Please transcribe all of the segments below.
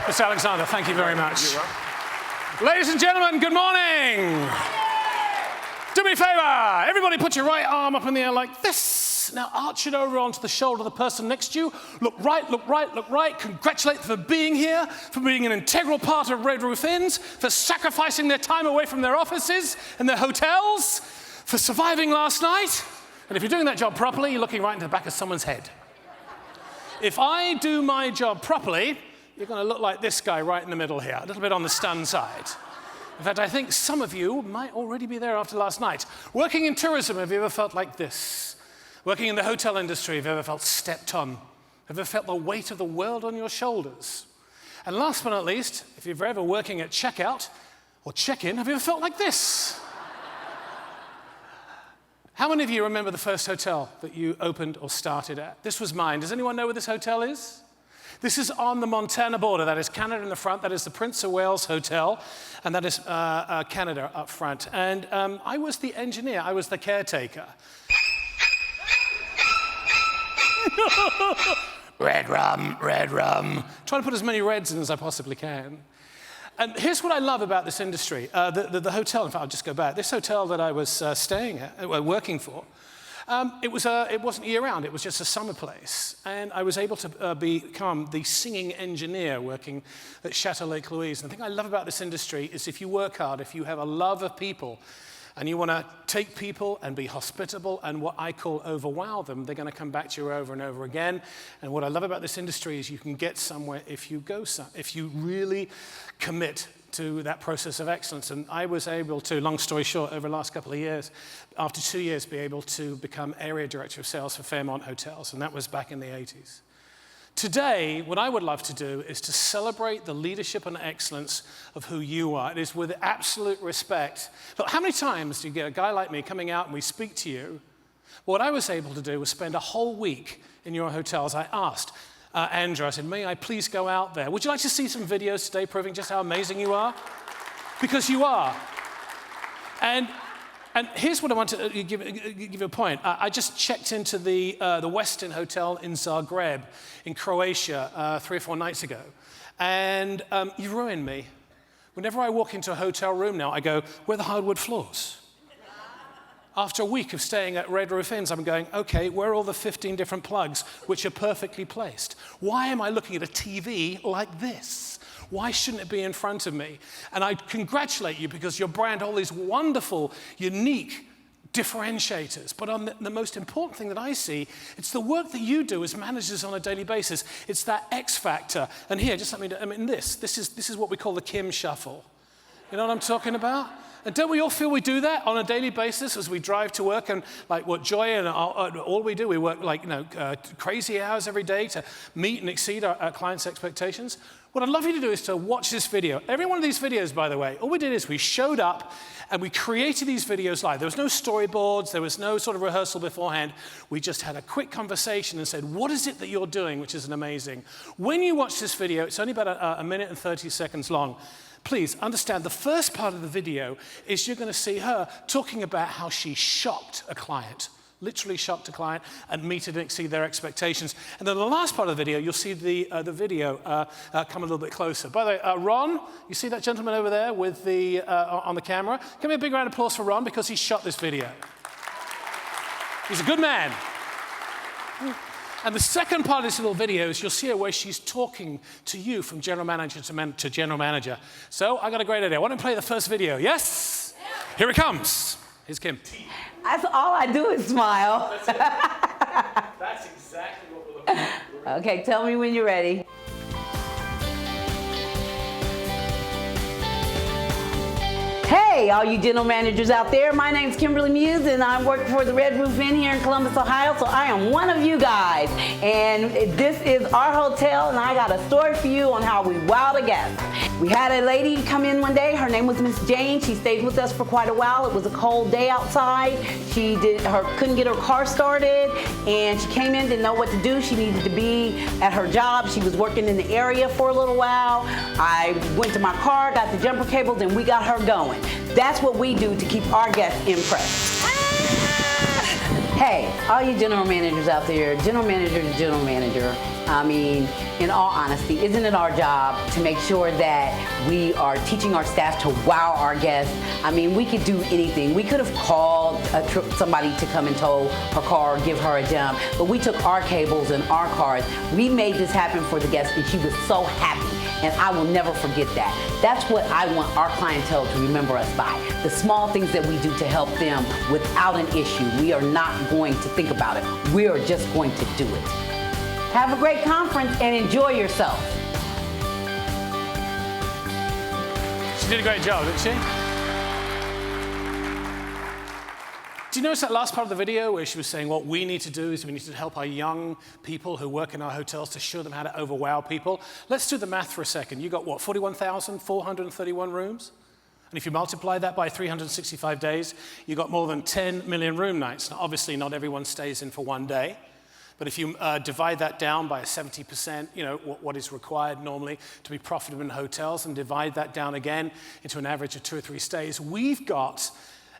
Mr. Alexander, thank you very much. Ladies and gentlemen, good morning. Do me a favor, everybody put your right arm up in the air like this. Now arch it over onto the shoulder of the person next to you. Look right, look right, look right. Congratulate them for being here, for being an integral part of Red Roof Inns, for sacrificing their time away from their offices and their hotels, for surviving last night. And if you're doing that job properly, you're looking right into the back of someone's head. If I do my job properly, you're going to look like this guy right in the middle here, a little bit on the stunned side. In fact, I think some of you might already be there after last night. Working in tourism, have you ever felt like this? Working in the hotel industry, have you ever felt stepped on? Have you ever felt the weight of the world on your shoulders? And last but not least, if you're ever working at checkout or check-in, have you ever felt like this? How many of you remember the first hotel that you opened or started at? This was mine. Does anyone know where this hotel is? This is on the Montana border. That is Canada in the front. That is the Prince of Wales Hotel. And that is Canada up front. And I was the engineer. I was the caretaker. Red rum, red rum. Trying to put as many reds in as I possibly can. And here's what I love about this industry. The hotel, in fact, I'll just go back. This hotel that I was staying at, working for, it wasn't year-round, it was just a summer place. And I was able to become the singing engineer working at Chateau Lake Louise. And the thing I love about this industry is if you work hard, if you have a love of people, and you want to take people and be hospitable and what I call overwow them, they're going to come back to you over and over again. And what I love about this industry is you can get somewhere if you if you really commit to that process of excellence. And I was able to, long story short, over the last couple of years, after 2 years, be able to become area director of sales for Fairmont Hotels, and that was back in the 80s. Today, what I would love to do is to celebrate the leadership and excellence of who you are. It is with absolute respect. Look, how many times do you get a guy like me coming out and we speak to you? What I was able to do was spend a whole week in your hotels. I asked Andrew, I said, may I please go out there? Would you like to see some videos today proving just how amazing you are? Because you are. And here's what I want to give you a point. I just checked into the Westin Hotel in Zagreb in Croatia 3 or 4 nights ago. And you ruined me. Whenever I walk into a hotel room now, I go, where are the hardwood floors? After a week of staying at Red Roof Inns, I'm going, okay, where are all the 15 different plugs which are perfectly placed? Why am I looking at a TV like this? Why shouldn't it be in front of me? And I congratulate you because your brand, all these wonderful, unique differentiators. But on the most important thing that I see, it's the work that you do as managers on a daily basis. It's that X factor. And here, just let me, this is what we call the Kim shuffle. You know what I'm talking about? And don't we all feel we do that on a daily basis as we drive to work? And like what Joy and all we do, we work like crazy hours every day to meet and exceed our clients' expectations. What I'd love you to do is to watch this video. Every one of these videos, by the way, all we did is we showed up and we created these videos live. There was no storyboards, there was no sort of rehearsal beforehand. We just had a quick conversation and said, what is it that you're doing, which is amazing. When you watch this video, it's only about a minute and 30 seconds long. Please understand, the first part of the video is you're going to see her talking about how she shocked a client, literally shocked a client, and meet and exceed their expectations. And then the last part of the video, you'll see the video come a little bit closer. By the way, Ron, you see that gentleman over there with the on the camera? Give me a big round of applause for Ron because he shot this video. He's a good man. And the second part of this little video is you'll see her where she's talking to you from general manager to general manager. So I got a great idea. Why don't we play the first video? Yes? Yeah. Here it comes. Here's Kim. That's all I do is smile. That's it. That's exactly what we're looking for. Okay, tell me when you're ready. Hey, all you general managers out there. My name's Kimberly Muse, and I'm working for the Red Roof Inn here in Columbus, Ohio, so I am one of you guys. And this is our hotel, and I got a story for you on how we wowed a guest. We had a lady come in one day. Her name was Miss Jane. She stayed with us for quite a while. It was a cold day outside. She couldn't get her car started, and she came in, didn't know what to do. She needed to be at her job. She was working in the area for a little while. I went to my car, got the jumper cables, and we got her going. That's what we do to keep our guests impressed. Hey, all you general managers out there, general manager to general manager, I mean, in all honesty, isn't it our job to make sure that we are teaching our staff to wow our guests? I mean, we could do anything. We could have called somebody to come and tow her car or give her a jump, but we took our cables and our cars. We made this happen for the guest, and she was so happy, and I will never forget that. That's what I want our clientele to remember us by. The small things that we do to help them without an issue. We are not going to think about it. We are just going to do it. Have a great conference and enjoy yourself. She did a great job, didn't she? Do you notice that last part of the video where she was saying what we need to do is we need to help our young people who work in our hotels to show them how to overwow people? Let's do the math for a second. You got what, 41,431 rooms? And if you multiply that by 365 days, you got more than 10 million room nights. Now, obviously, not everyone stays in for one day. But if you divide that down by 70%, you know, what is required normally to be profitable in hotels, and divide that down again into an average of 2 or 3 stays, we've got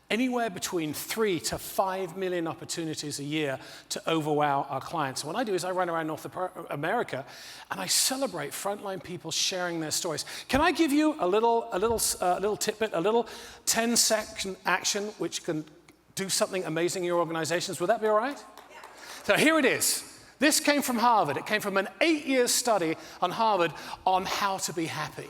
anywhere between 3 to 5 million opportunities a year to overwow our clients. And what I do is I run around North America and I celebrate frontline people sharing their stories. Can I give you a little tidbit, a little 10-second action which can do something amazing in your organizations? Would that be all right? Yeah. So here it is. This came from Harvard. It came from an 8-year study on Harvard on how to be happy.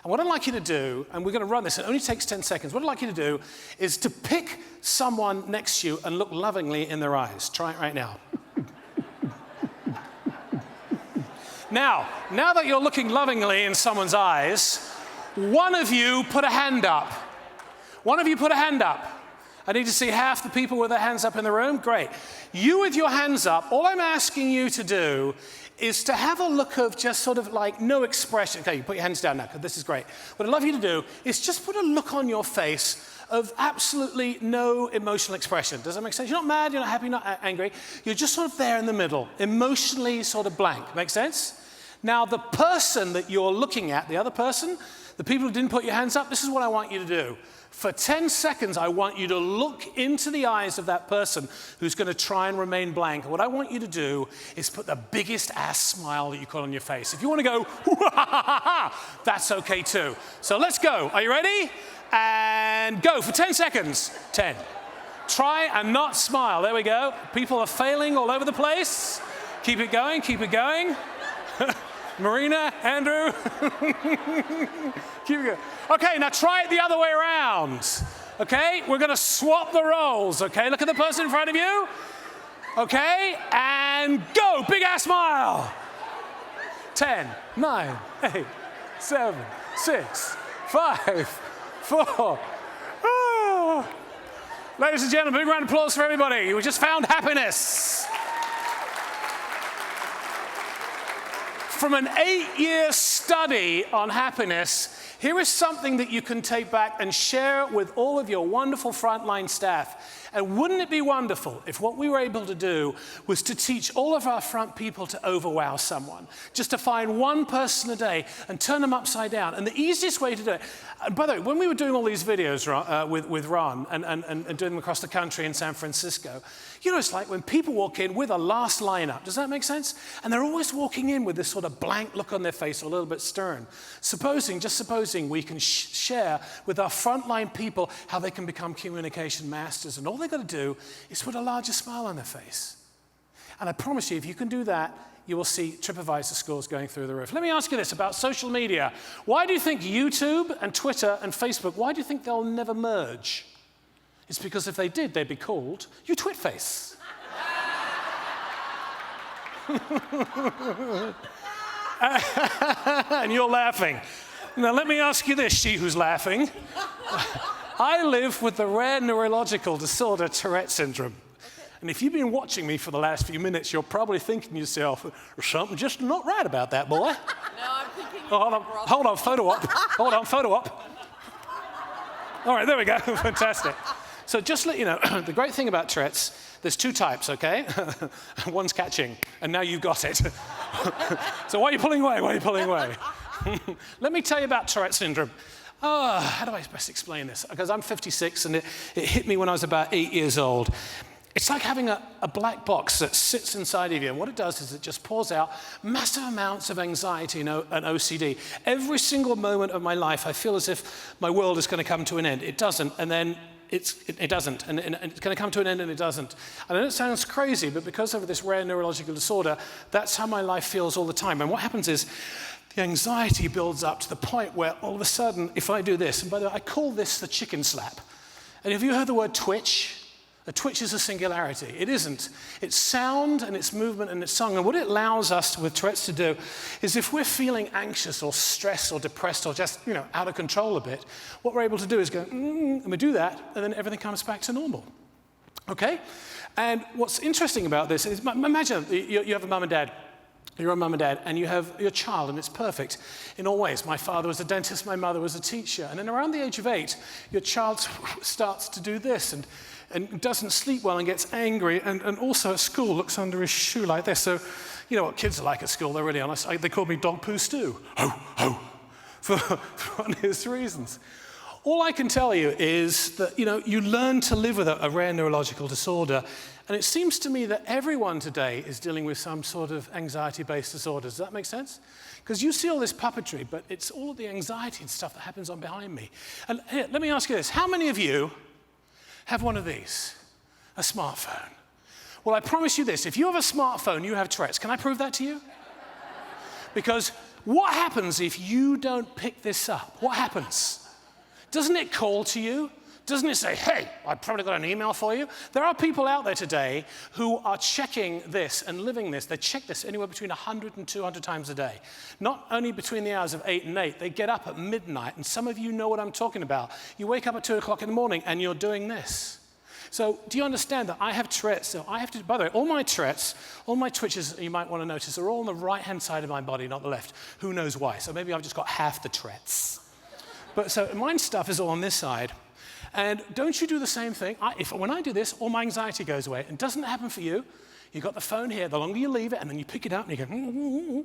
And what I'd like you to do, and we're going to run this, it only takes 10 seconds. What I'd like you to do is to pick someone next to you and look lovingly in their eyes. Try it right now. Now that you're looking lovingly in someone's eyes, one of you put a hand up. One of you put a hand up. I need to see half the people with their hands up in the room. Great. You with your hands up, all I'm asking you to do is to have a look of just sort of like no expression. Okay, you put your hands down now, because this is great. What I'd love you to do is just put a look on your face of absolutely no emotional expression. Does that make sense? You're not mad, you're not happy, you're not angry. You're just sort of there in the middle, emotionally sort of blank. Make sense? Now, the person that you're looking at, the other person, the people who didn't put your hands up, this is what I want you to do. For 10 seconds, I want you to look into the eyes of that person who's going to try and remain blank. And what I want you to do is put the biggest ass smile that you got on your face. If you want to go, that's okay too. So let's go. Are you ready? And go for 10 seconds. 10. Try and not smile. There we go. People are failing all over the place. Keep it going. Keep it going. Marina, Andrew. Keep it going. Okay, now try it the other way around. Okay, we're going to swap the roles. Okay, look at the person in front of you. Okay, and go. Big ass smile. 10, 9, 8, 7, 6, 5, 4. Oh. Ladies and gentlemen, big round of applause for everybody. We just found happiness. From an 8-year study on happiness, here is something that you can take back and share with all of your wonderful frontline staff. And wouldn't it be wonderful if what we were able to do was to teach all of our front people to overwow someone? Just to find one person a day and turn them upside down. And the easiest way to do it, and by the way, when we were doing all these videos with Ron and doing them across the country in San Francisco, you know, it's like when people walk in with a last lineup. Does that make sense? And they're always walking in with this sort of blank look on their face, or a little bit stern. Just supposing we can share with our frontline people how they can become communication masters, and all they've got to do is put a larger smile on their face. And I promise you, if you can do that, you will see TripAdvisor scores going through the roof. Let me ask you this about social media. Why do you think YouTube and Twitter and Facebook, why do you think they'll never merge? It's because if they did, they'd be called You Twitface. And you're laughing. Now let me ask you this, she who's laughing. I live with the rare neurological disorder Tourette syndrome. And if you've been watching me for the last few minutes, you're probably thinking to yourself, there's something just not right about that boy. No, I'm thinking hold on, photo op. Hold on, photo op. All right, there we go, fantastic. So just to let you know, the great thing about Tourette's, there's 2 types, okay? One's catching, and now you've got it. So why are you pulling away? Why are you pulling away? Let me tell you about Tourette syndrome. How do I best explain this? Because I'm 56, and it hit me when I was about 8 years old. It's like having a black box that sits inside of you, and what it does is it just pours out massive amounts of anxiety and OCD. Every single moment of my life, I feel as if my world is going to come to an end. It doesn't, and then it doesn't, and it's going to come to an end, and it doesn't. And I know it sounds crazy, but because of this rare neurological disorder, that's how my life feels all the time. And what happens is the anxiety builds up to the point where all of a sudden, if I do this, and by the way, I call this the chicken slap. And have you heard the word twitch? A twitch is a singularity. It isn't. It's sound and it's movement and it's song. And what it allows us with Tourette's to do is if we're feeling anxious or stressed or depressed or just, out of control a bit, what we're able to do is go, and we do that, and then everything comes back to normal. Okay? And what's interesting about this is, imagine you have a mum and dad. You're a mum and dad, and you have your child, and it's perfect in all ways. My father was a dentist, my mother was a teacher. And then around the age of 8, your child starts to do this and doesn't sleep well and gets angry, and also at school looks under his shoe like this. So, you know what kids are like at school, they're really honest. They called me dog poo stew. Ho, ho, for obvious reasons. All I can tell you is that, you learn to live with a rare neurological disorder, and it seems to me that everyone today is dealing with some sort of anxiety-based disorder. Does that make sense? Because you see all this puppetry, but it's all the anxiety and stuff that happens on behind me. And here, let me ask you this. How many of you have one of these, a smartphone? Well, I promise you this, if you have a smartphone, you have Tourette's. Can I prove that to you? Because what happens if you don't pick this up? What happens? Doesn't it call to you? Doesn't it say, hey, I've probably got an email for you? There are people out there today who are checking this and living this. They check this anywhere between 100 and 200 times a day. Not only between the hours of 8 and 8, they get up at midnight, and some of you know what I'm talking about. You wake up at 2 o'clock in the morning and you're doing this. So do you understand that I have Tourette's? So I have to, by the way, all my Tourette's, all my twitches, you might want to notice, are all on the right-hand side of my body, not the left. Who knows why? So maybe I've just got half the Tourette's. But so mine stuff is all on this side. And don't you do the same thing? When I do this, all my anxiety goes away. And doesn't it happen for you? You've got the phone here. The longer you leave it, and then you pick it up, and you go,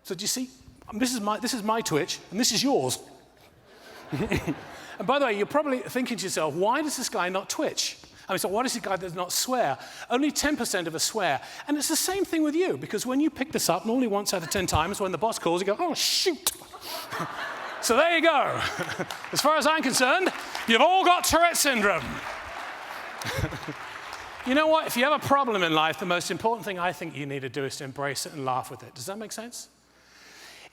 So do you see? This is my twitch, and this is yours. And by the way, you're probably thinking to yourself, why does this guy not twitch? So why does this guy not swear? Only 10% of us swear. And it's the same thing with you, because when you pick this up, normally once out of 10 times, when the boss calls, you go, oh, shoot. So there you go. As far as I'm concerned, you've all got Tourette syndrome. You know what? If you have a problem in life, the most important thing I think you need to do is to embrace it and laugh with it. Does that make sense?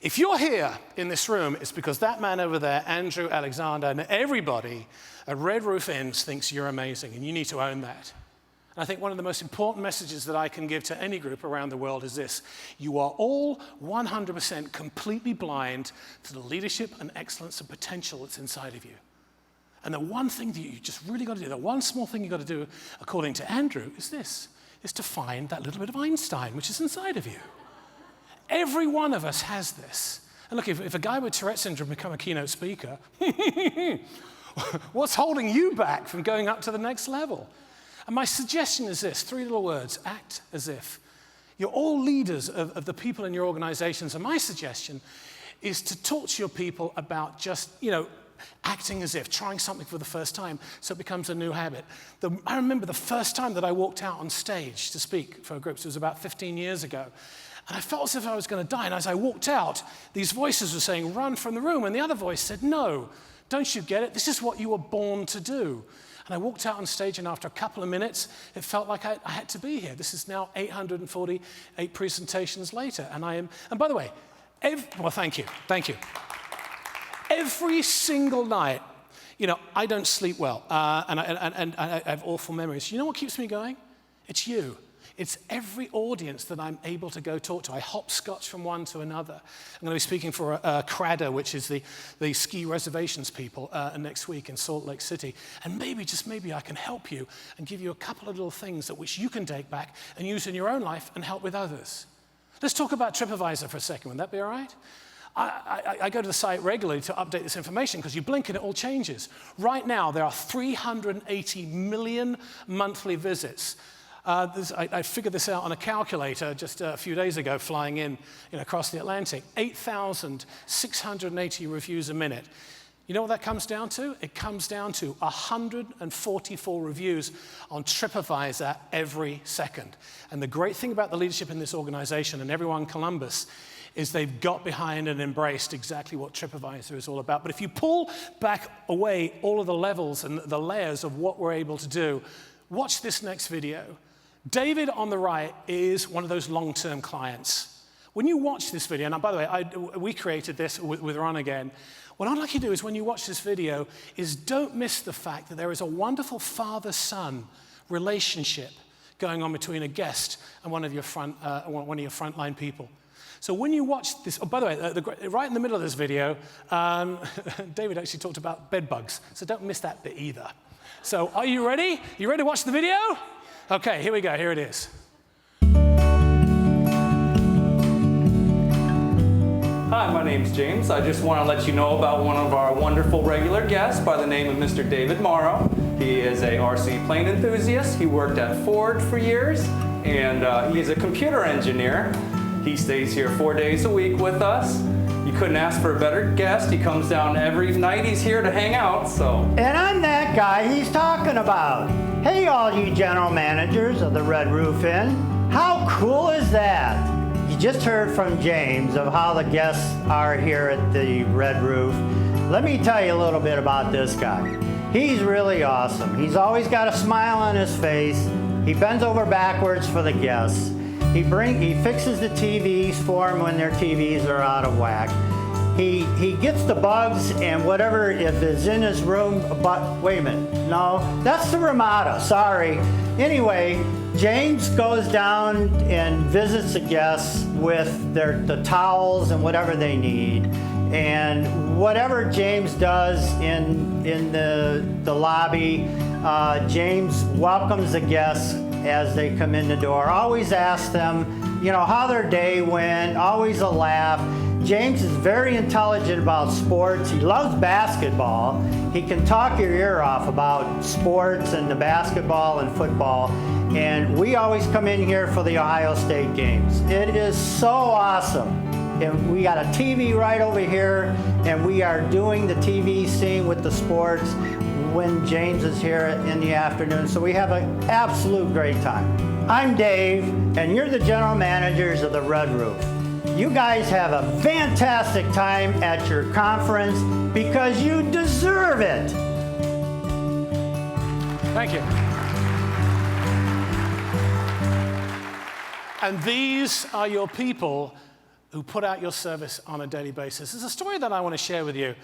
If you're here in this room, it's because that man over there, Andrew Alexander, and everybody at Red Roof Inns thinks you're amazing, and you need to own that. And I think one of the most important messages that I can give to any group around the world is this. You are all 100% completely blind to the leadership and excellence and potential that's inside of you. And the one thing that you just really got to do, the one small thing you've got to do, according to Andrew, is this, is to find that little bit of Einstein, which is inside of you. Every one of us has this. And look, if a guy with Tourette syndrome become a keynote speaker, what's holding you back from going up to the next level? And my suggestion is this, 3 little words, act as if. You're all leaders of the people in your organizations, and my suggestion is to talk to your people about just, acting as if, trying something for the first time so it becomes a new habit. I remember the first time that I walked out on stage to speak for groups, it was about 15 years ago, and I felt as if I was going to die, and as I walked out, these voices were saying, run from the room, and the other voice said, no, don't you get it? This is what you were born to do. And I walked out on stage, and after a couple of minutes, it felt like I had to be here. This is now 848 presentations later, and I am. And by the way, thank you. Every single night, I don't sleep well, and I have awful memories. You know what keeps me going? It's you. It's every audience that I'm able to go talk to. I hopscotch from one to another. I'm going to be speaking for CRADA, which is the ski reservations people, next week in Salt Lake City. And maybe I can help you and give you a couple of little things which you can take back and use in your own life and help with others. Let's talk about TripAdvisor for a second. Would that be all right? I go to the site regularly to update this information because you blink and it all changes. Right now, there are 380 million monthly visits. I figured this out on a calculator just a few days ago, flying in across the Atlantic. 8,680 reviews a minute. You know what that comes down to? It comes down to 144 reviews on TripAdvisor every second. And the great thing about the leadership in this organization and everyone in Columbus is they've got behind and embraced exactly what TripAdvisor is all about. But if you pull back away all of the levels and the layers of what we're able to do, watch this next video. David on the right is one of those long-term clients. When you watch this video, and by the way, we created this with Ron again. What I'd like you to do is when you watch this video is don't miss the fact that there is a wonderful father-son relationship going on between a guest and one of your frontline people. So when you watch this, oh, by the way, right in the middle of this video, David actually talked about bed bugs. So don't miss that bit either. So are you ready? You ready to watch the video? Okay, here we go. Here it is. Hi, my name's James. I just want to let you know about one of our wonderful regular guests by the name of Mr. David Morrow. He is a RC plane enthusiast. He worked at Ford for years, and he's a computer engineer. He stays here 4 days a week with us. You couldn't ask for a better guest. He comes down every night. He's here to hang out, so. And I'm that guy he's talking about. Hey, all you general managers of the Red Roof Inn. How cool is that? You just heard from James of how the guests are here at the Red Roof. Let me tell you a little bit about this guy. He's really awesome. He's always got a smile on his face. He bends over backwards for the guests. He fixes the TVs for them when their TVs are out of whack. He gets the bugs and whatever if it's in his room, but wait a minute, no, that's the Ramada, sorry. Anyway, James goes down and visits the guests with the towels and whatever they need. And whatever James does in the lobby, James welcomes the guests as they come in the door. Always ask them, you know, how their day went, always a laugh. James is very intelligent about sports. He loves basketball. He can talk your ear off about sports and the basketball and football. And we always come in here for the Ohio State games. It is so awesome. And we got a TV right over here, and we are doing the TV scene with the sports when James is here in the afternoon. So we have an absolute great time. I'm Dave, and you're the general managers of the Red Roof. You guys have a fantastic time at your conference because you deserve it. Thank you. And these are your people who put out your service on a daily basis. There's a story that I want to share with you.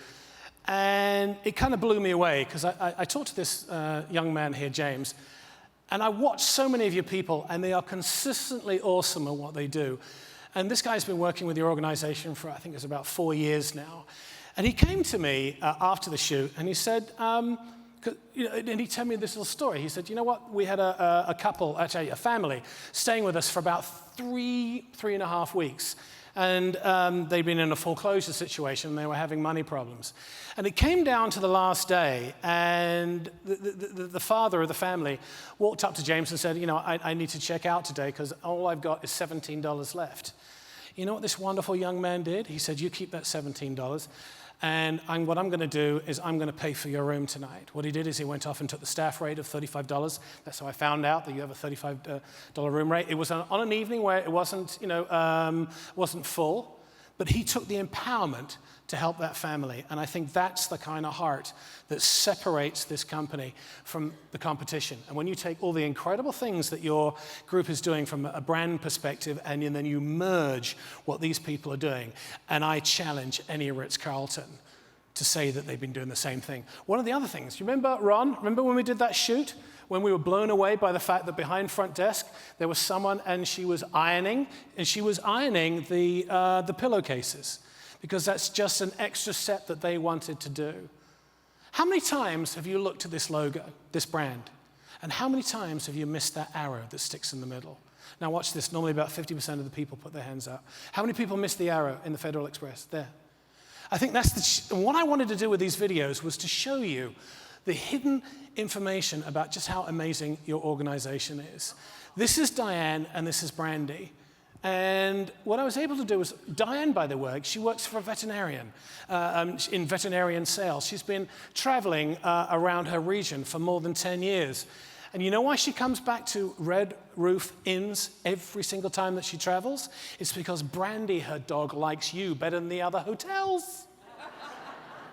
And it kind of blew me away because I talked to this young man here, James, and I watched so many of your people, and they are consistently awesome at what they do. And this guy's been working with your organization for, I think it's about 4 years now. And he came to me after the shoot, and he said, and he told me this little story. He said, you know what, we had a couple, actually a family, staying with us for about three and a half weeks. And they'd been in a foreclosure situation, and they were having money problems. And it came down to the last day, and the father of the family walked up to James and said, you know, I need to check out today because all I've got is $17 left. You know what this wonderful young man did? He said, you keep that $17, and what I'm going to do is I'm going to pay for your room tonight. What he did is he went off and took the staff rate of $35. That's how I found out that you have a $35 room rate. It was on an evening where it wasn't, wasn't full, but he took the empowerment to help that family. And I think that's the kind of heart that separates this company from the competition. And when you take all the incredible things that your group is doing from a brand perspective, and then you merge what these people are doing, and I challenge any Ritz-Carlton to say that they've been doing the same thing. One of the other things, you remember, Ron, remember when we did that shoot? When we were blown away by the fact that behind front desk, there was someone and she was ironing the pillowcases, because that's just an extra step that they wanted to do. How many times have you looked at this logo, this brand, and how many times have you missed that arrow that sticks in the middle? Now watch this, normally about 50% of the people put their hands up. How many people missed the arrow in the Federal Express? There. I think that's what I wanted to do with these videos was to show you the hidden information about just how amazing your organization is. This is Diane and this is Brandy. And what I was able to do was, Diane, by the way, she works for a veterinarian in veterinarian sales. She's been traveling around her region for more than 10 years. And you know why she comes back to Red Roof Inns every single time that she travels? It's because Brandy, her dog, likes you better than the other hotels.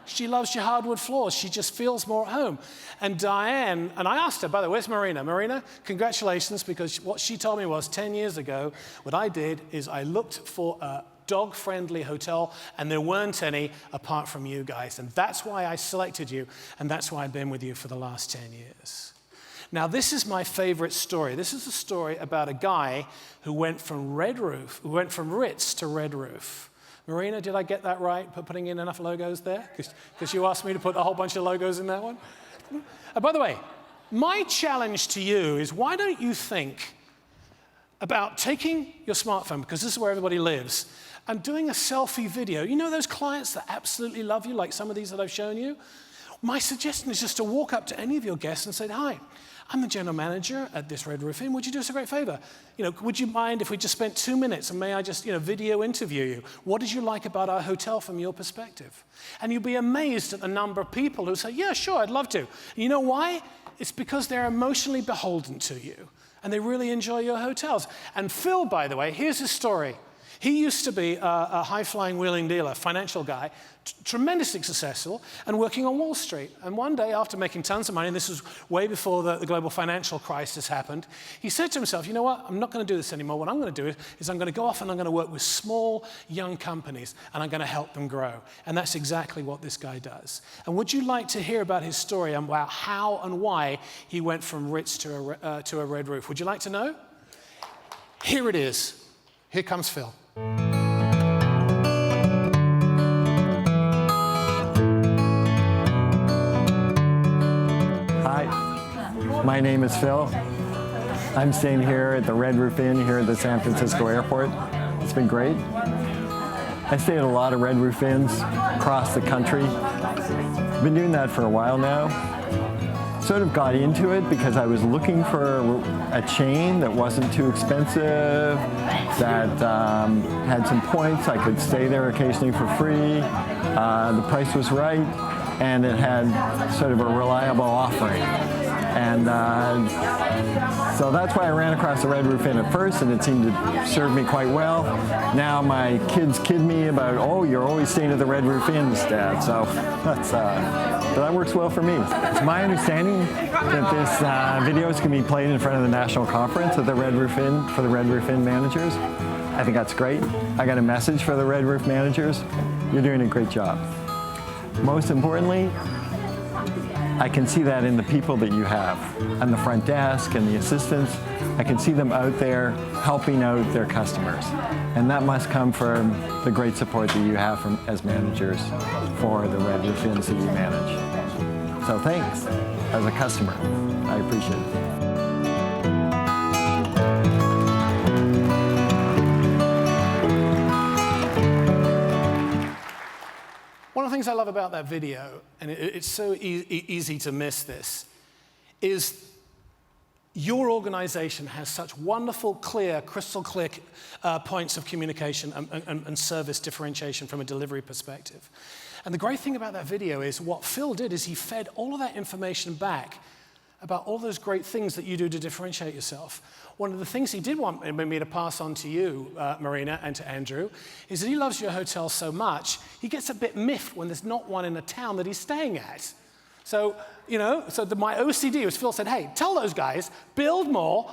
She loves your hardwood floors. She just feels more at home. And Diane, and I asked her, by the way, where's Marina? Marina, congratulations, because what she told me was 10 years ago, what I did is I looked for a dog-friendly hotel, and there weren't any apart from you guys. And that's why I selected you, and that's why I've been with you for the last 10 years. Now, this is my favorite story. This is a story about a guy who went from Ritz to Red Roof. Marina, did I get that right, putting in enough logos there? Because you asked me to put a whole bunch of logos in that one. By the way, my challenge to you is, why don't you think about taking your smartphone, because this is where everybody lives, and doing a selfie video. You know those clients that absolutely love you, like some of these that I've shown you? My suggestion is just to walk up to any of your guests and say, hi, I'm the general manager at this Red Roof Inn. Would you do us a great favor? Would you mind if we just spent 2 minutes and may I just, video interview you? What did you like about our hotel from your perspective? And you'll be amazed at the number of people who say, yeah, sure, I'd love to. And you know why? It's because they're emotionally beholden to you and they really enjoy your hotels. And Phil, by the way, here's his story. He used to be a high-flying wheeling dealer, financial guy, tremendously successful, and working on Wall Street. And one day, after making tons of money, and this was way before the global financial crisis happened, he said to himself, you know what, I'm not going to do this anymore. What I'm going to do is I'm going to go off and I'm going to work with small, young companies, and I'm going to help them grow. And that's exactly what this guy does. And would you like to hear about his story and about how and why he went from Ritz to a Red Roof? Would you like to know? Here it is. Here comes Phil. Hi, my name is Phil. I'm staying here at the Red Roof Inn here at the San Francisco airport. It's been great. I stay at a lot of Red Roof Inns across the country. I've been doing that for a while now. Sort of got into it because I was looking for a chain that wasn't too expensive, that had some points. I could stay there occasionally for free. The price was right, and it had sort of a reliable offering. And so that's why I ran across the Red Roof Inn at first, and it seemed to serve me quite well. Now my kids kid me about, oh, you're always staying at the Red Roof Inns, Dad. So that works well for me. It's my understanding that this video is going to be played in front of the national conference at the Red Roof Inn for the Red Roof Inn managers. I think that's great. I got a message for the Red Roof managers. You're doing a great job. Most importantly, I can see that in the people that you have on the front desk and the assistants. I can see them out there helping out their customers. And that must come from the great support that you have as managers for the Red Roof Inns that you manage. So thanks, as a customer. I appreciate it. One of the things I love about that video, and it's so easy to miss this, is your organization has such wonderful, clear, crystal clear points of communication and service differentiation from a delivery perspective. And the great thing about that video is what Phil did is he fed all of that information back about all those great things that you do to differentiate yourself. One of the things he did want me to pass on to you, Marina, and to Andrew, is that he loves your hotel so much, he gets a bit miffed when there's not one in a town that he's staying at. So, my OCD was Phil said, hey, tell those guys, build more,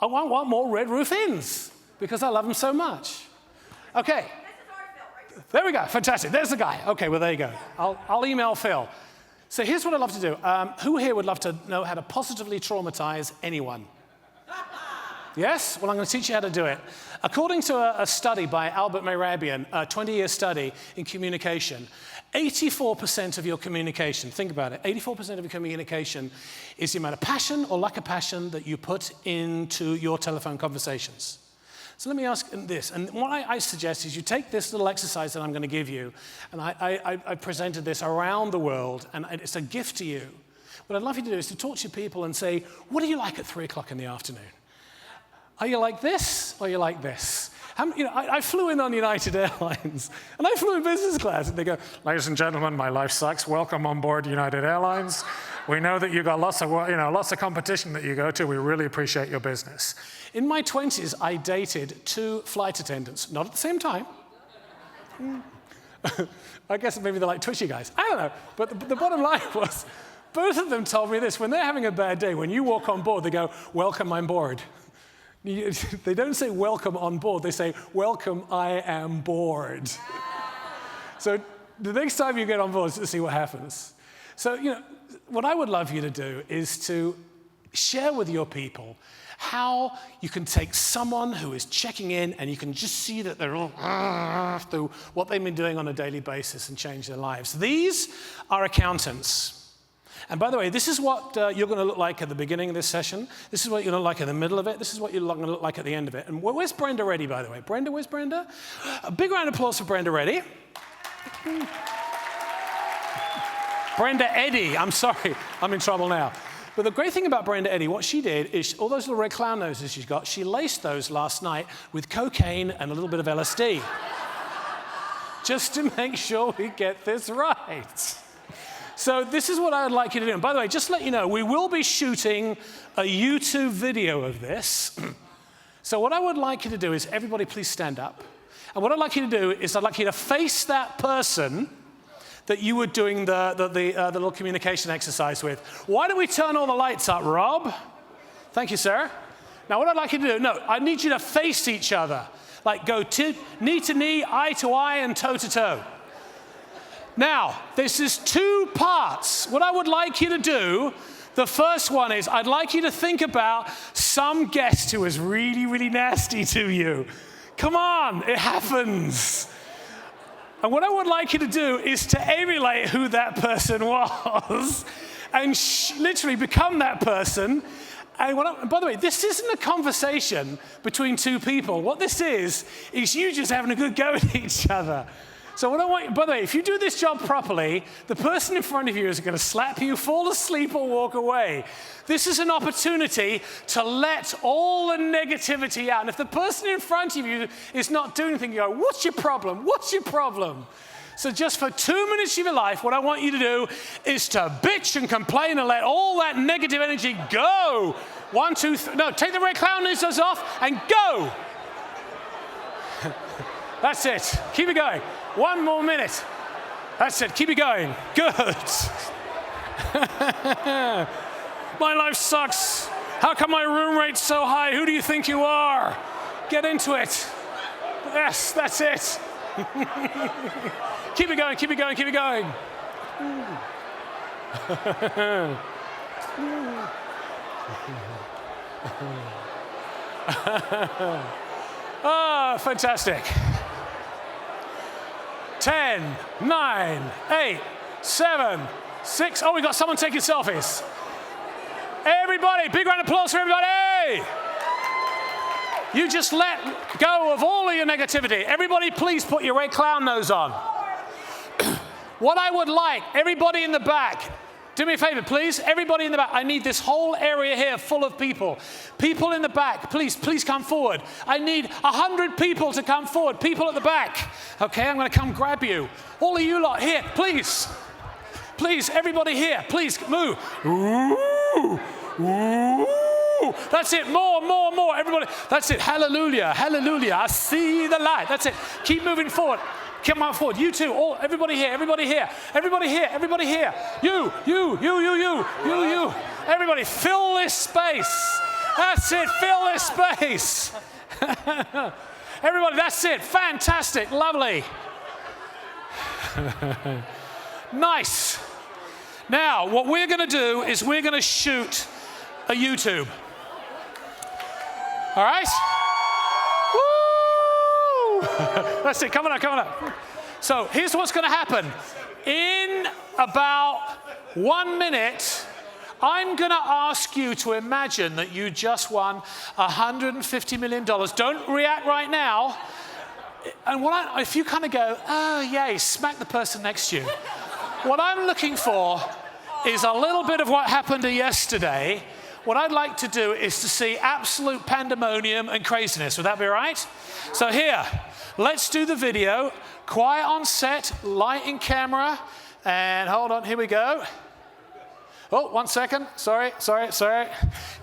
I want more Red Roof Inns, because I love them so much. Okay. This is our Phil, right? There we go, fantastic, there's the guy. Okay, well, there you go. I'll email Phil. So here's what I'd love to do. Who here would love to know how to positively traumatize anyone? Yes? Well, I'm going to teach you how to do it. According to a study by Albert Mehrabian, a 20-year study in communication, 84% of your communication, think about it, 84% of your communication is the amount of passion or lack of passion that you put into your telephone conversations. So let me ask this, and what I suggest is you take this little exercise that I'm going to give you, and I presented this around the world, and it's a gift to you. What I'd love you to do is to talk to your people and say, what do you like at 3 o'clock in the afternoon? Are you like this, or are you like this? I flew in on United Airlines, and I flew in business class, and they go, ladies and gentlemen, my life sucks. Welcome on board United Airlines. We know that you got lots of competition that you go to. We really appreciate your business. In my 20s, I dated 2 flight attendants, not at the same time. I guess maybe they're like Twitchy guys. I don't know. But the bottom line was, both of them told me this. When they're having a bad day, when you walk on board, they go, welcome on board. They don't say welcome on board. They say, welcome, I am bored. So the next time you get on board, see what happens. So, what I would love you to do is to share with your people how you can take someone who is checking in and you can just see that they're all through what they've been doing on a daily basis and change their lives. These are accountants. And by the way, this is what you're going to look like at the beginning of this session. This is what you're going to look like in the middle of it. This is what you're going to look like at the end of it. And where's Brenda Reddy, by the way? Brenda, where's Brenda? A big round of applause for Brenda Reddy. Brenda Eddy, I'm sorry, I'm in trouble now. But the great thing about Brenda Eddy, what she did is all those little red clown noses she's got, she laced those last night with cocaine and a little bit of LSD. Just to make sure we get this right. So this is what I would like you to do. And by the way, just to let you know, we will be shooting a YouTube video of this. So what I would like you to do is everybody please stand up. And what I'd like you to do is I'd like you to face that person that you were doing the little communication exercise with. Why don't we turn all the lights up, Rob? Thank you, sir. Now, what I'd like you to do, I need you to face each other. Like go knee to knee, eye to eye, and toe to toe. Now, this is 2 parts. What I would like you to do, the first one is I'd like you to think about some guest who was really, really nasty to you. Come on, it happens. And what I would like you to do is to emulate who that person was and literally become that person. And by the way, this isn't a conversation between 2 people. What this is you just having a good go at each other. So what I want, by the way, if you do this job properly, the person in front of you is going to slap you, fall asleep, or walk away. This is an opportunity to let all the negativity out. And if the person in front of you is not doing anything, you go, what's your problem? What's your problem? So just for 2 minutes of your life, what I want you to do is to bitch and complain and let all that negative energy go. 1, 2, 3. No, take the red clown noses off and go. That's it. Keep it going. 1 more minute. That's it. Keep it going. Good. My life sucks. How come my room rate's so high? Who do you think you are? Get into it. Yes, that's it. Keep it going, keep it going, keep it going. Ah, fantastic. 10, 9, 8, 7, 6. Oh, we got someone taking selfies. Everybody, big round of applause for everybody. You just let go of all of your negativity. Everybody, please put your red clown nose on. What I would like, everybody in the back, do me a favor, please. Everybody in the back. I need this whole area here full of people. People in the back, please come forward. I need 100 people to come forward. People at the back. Okay, I'm going to come grab you. All of you lot here, please. Please, everybody here, please move. Ooh, ooh. That's it. More. Everybody. That's it. Hallelujah. Hallelujah. I see the light. That's it. Keep moving forward. Come on forward. You too. All, everybody here. Everybody here. Everybody here. Everybody here. You. Everybody, fill this space. That's it. Fill this space. Everybody, that's it. Fantastic. Lovely. Nice. Now, what we're going to do is we're going to shoot a YouTube. All right? Woo! That's it. Come on up. So here's what's going to happen. In about 1 minute, I'm going to ask you to imagine that you just won $150 million. Don't react right now. And if you kind of go, oh, yay, smack the person next to you. What I'm looking for is a little bit of what happened yesterday what I'd like to do is to see absolute pandemonium and craziness. Would that be all right? So here, let's do the video. Quiet on set, lighting camera, and hold on, here we go. Oh, 1 second. Sorry.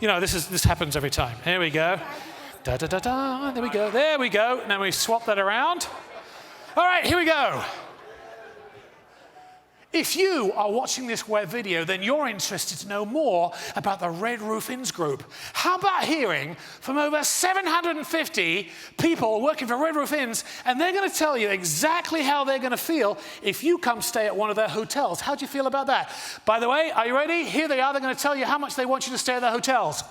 You know, this happens every time. Here we go. Da da da da. There we go. Now we swap that around. All right, here we go. If you are watching this web video, then you're interested to know more about the Red Roof Inns Group. How about hearing from over 750 people working for Red Roof Inns, and they're going to tell you exactly how they're going to feel if you come stay at one of their hotels. How do you feel about that? By the way, are you ready? Here they are. They're going to tell you how much they want you to stay at their hotels.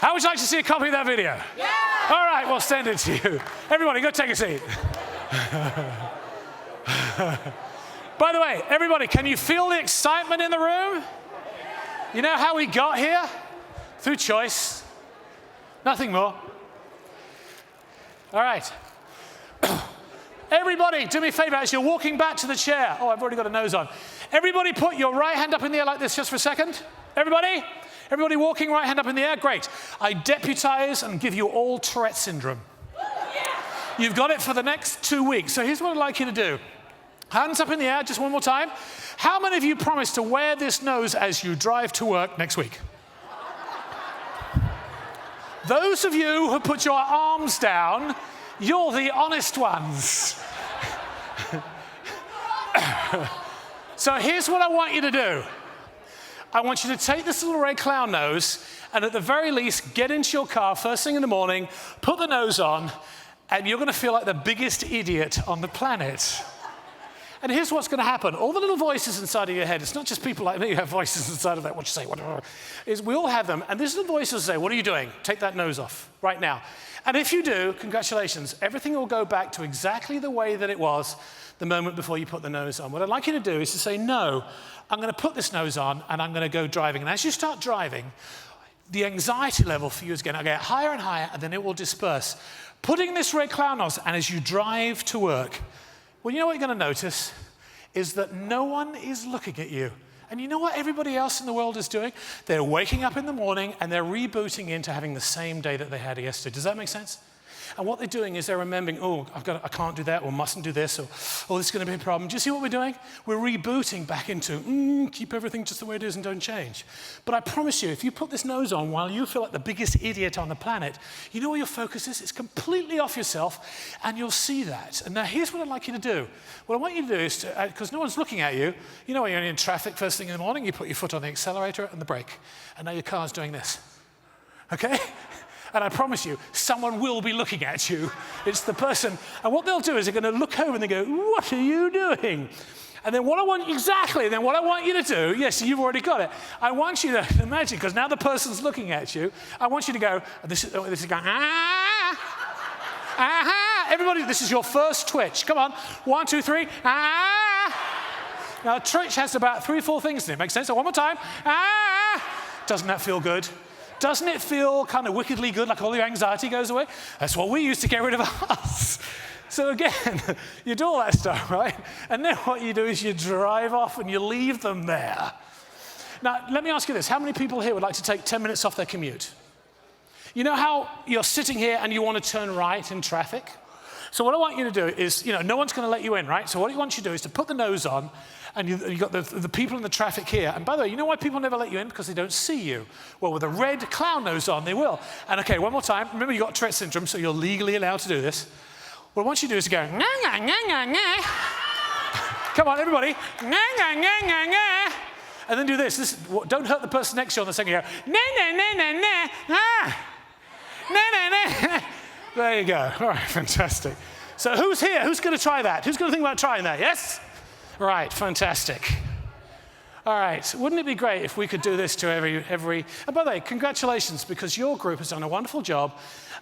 How would you like to see a copy of that video? Yeah! All right, we'll send it to you. Everybody, go take a seat. By the way, everybody, can you feel the excitement in the room? You know how we got here? Through choice. Nothing more. All right. Everybody, do me a favor as you're walking back to the chair. Oh, I've already got a nose on. Everybody put your right hand up in the air like this just for a second. Everybody? Everybody walking, right hand up in the air? Great. I deputize and give you all Tourette syndrome. You've got it for the next 2 weeks. So here's what I'd like you to do. Hands up in the air, just one more time. How many of you promise to wear this nose as you drive to work next week? Those of you who put your arms down, you're the honest ones. So here's what I want you to do. I want you to take this little red clown nose and at the very least get into your car first thing in the morning, put the nose on, and you're going to feel like the biggest idiot on the planet. And here's what's going to happen. All the little voices inside of your head, it's not just people like me who have voices inside of that, what you say, whatever, is we all have them. And these little voices say, what are you doing? Take that nose off right now. And if you do, congratulations, everything will go back to exactly the way that it was the moment before you put the nose on. What I'd like you to do is to say, no, I'm going to put this nose on and I'm going to go driving. And as you start driving, the anxiety level for you is going to get higher and higher, and then it will disperse. Putting this red clown nose, and as you drive to work, well, you know what you're going to notice is that no one is looking at you. And you know what everybody else in the world is doing? They're waking up in the morning and they're rebooting into having the same day that they had yesterday. Does that make sense? And what they're doing is they're remembering, oh, I can't do that, or mustn't do this, or oh, this is going to be a problem. Do you see what we're doing? We're rebooting back into, keep everything just the way it is and don't change. But I promise you, if you put this nose on while you feel like the biggest idiot on the planet, you know where your focus is? It's completely off yourself, and you'll see that. And now here's what I'd like you to do. What I want you to do is, because no one's looking at you, you know when you're in traffic first thing in the morning, you put your foot on the accelerator and the brake, and now your car's doing this. Okay? And I promise you, someone will be looking at you. It's the person. And what they'll do is they're going to look over and they go, what are you doing? And then what I want you to do, yes, you've already got it. I want you to imagine, because now the person's looking at you, I want you to go, this is going, Everybody, this is your first twitch. Come on. 1, 2, 3. Now, a twitch has about 3 or 4 things in it. Make sense? So one more time. Doesn't that feel good? Doesn't it feel kind of wickedly good, like all your anxiety goes away? That's what we use to get rid of us. So again, you do all that stuff, right? And then what you do is you drive off and you leave them there. Now, let me ask you this. How many people here would like to take 10 minutes off their commute? You know how you're sitting here and you want to turn right in traffic? So what I want you to do is, no one's going to let you in, right? So what I want you to do is to put the nose on, and you've got the people in the traffic here. And by the way, you know why people never let you in? Because they don't see you. Well, with a red clown nose on, they will. And okay, one more time. Remember, you've got Tourette syndrome, so you're legally allowed to do this. What I want you to do is to go, nga, nga, nga, nga, nga. Come on, everybody. Nga, nga, nga, nga, nga. And then do this. Don't hurt the person next to you on the second. You go, na, na, na, na, na, ah. Na, na, na. There you go. All right, fantastic. So who's here? Who's going to try that? Who's going to think about trying that? Yes? Right, fantastic. All right, wouldn't it be great if we could do this to every... And by the way, congratulations, because your group has done a wonderful job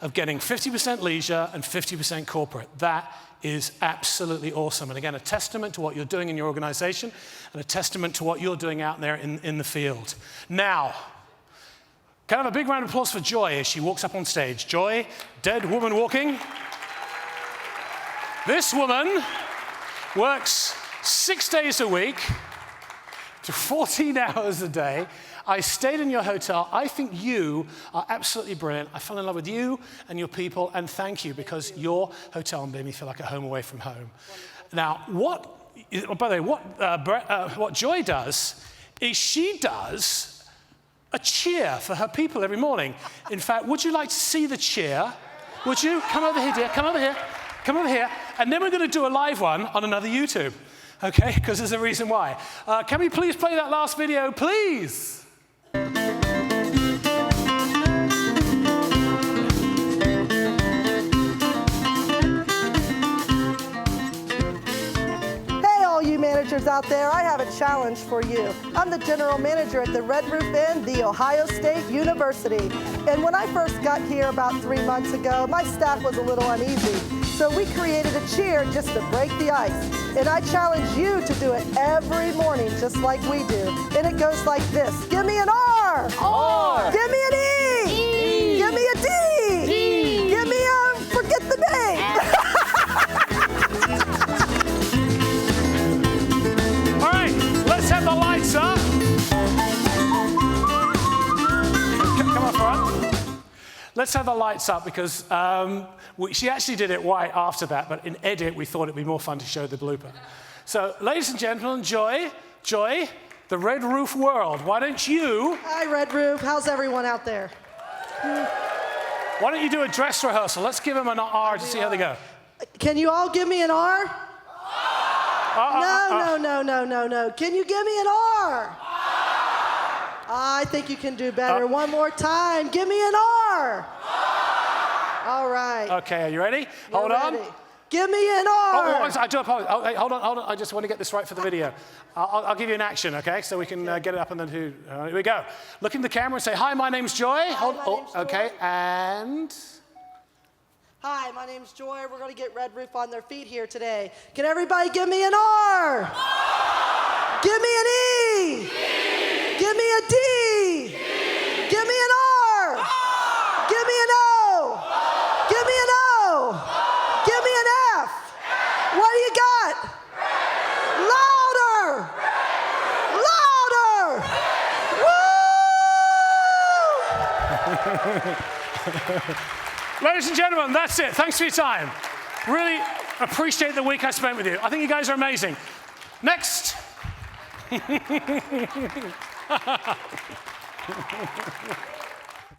of getting 50% leisure and 50% corporate. That is absolutely awesome. And again, a testament to what you're doing in your organization and a testament to what you're doing out there in the field. Now, can I have a big round of applause for Joy as she walks up on stage? Joy, dead woman walking. This woman works 6 days a week, to 14 hours a day. I stayed in your hotel. I think you are absolutely brilliant. I fell in love with you and your people, and thank you, because your hotel made me feel like a home away from home. Now, by the way, what Joy does is she does a cheer for her people every morning. In fact, would you like to see the cheer? Would you? Come over here, dear. Come over here. Come over here. And then we're going to do a live one on another YouTube. Okay, because there's a reason why. Can we please play that last video, please? Hey, all you managers out there, I have a challenge for you. I'm the general manager at the Red Roof Inn, the Ohio State University. And when I first got here about 3 months ago, my staff was a little uneasy. So we created a cheer just to break the ice. And I challenge you to do it every morning just like we do. And it goes like this. Give me an R. R. Give me an E. E. Give me a D. D. Give me a, forget the name. All right, let's have the lights up. Come on, front. Let's have the lights up, because she actually did it right after that, but in edit, we thought it'd be more fun to show the blooper. So, ladies and gentlemen, Joy, the Red Roof world. Why don't you... Hi, Red Roof. How's everyone out there? Why don't you do a dress rehearsal? Let's give them an R to see how they go. Can you all give me an R? No. Can you give me an R? I think you can do better. One more time. Give me an R. All right. Okay, are you ready? We're Hold on. ready. Give me an R. I do apologize. Oh, hey, hold on. I just want to get this right for the video. I'll give you an action, okay? So we can get it up and then here we go. Look in the camera and say, hi, my name's Joy. My name's okay, Joy. and... Hi, my name's Joy. We're going to get Red Roof on their feet here today. Can everybody give me an R? Give me an E. Give me a D. Give me an R. Give me an O. Give me an O. Give me an F. What do you got? Louder. Louder. Woo! Ladies and gentlemen, that's it. Thanks for your time. Really appreciate the week I spent with you. I think you guys are amazing. Next.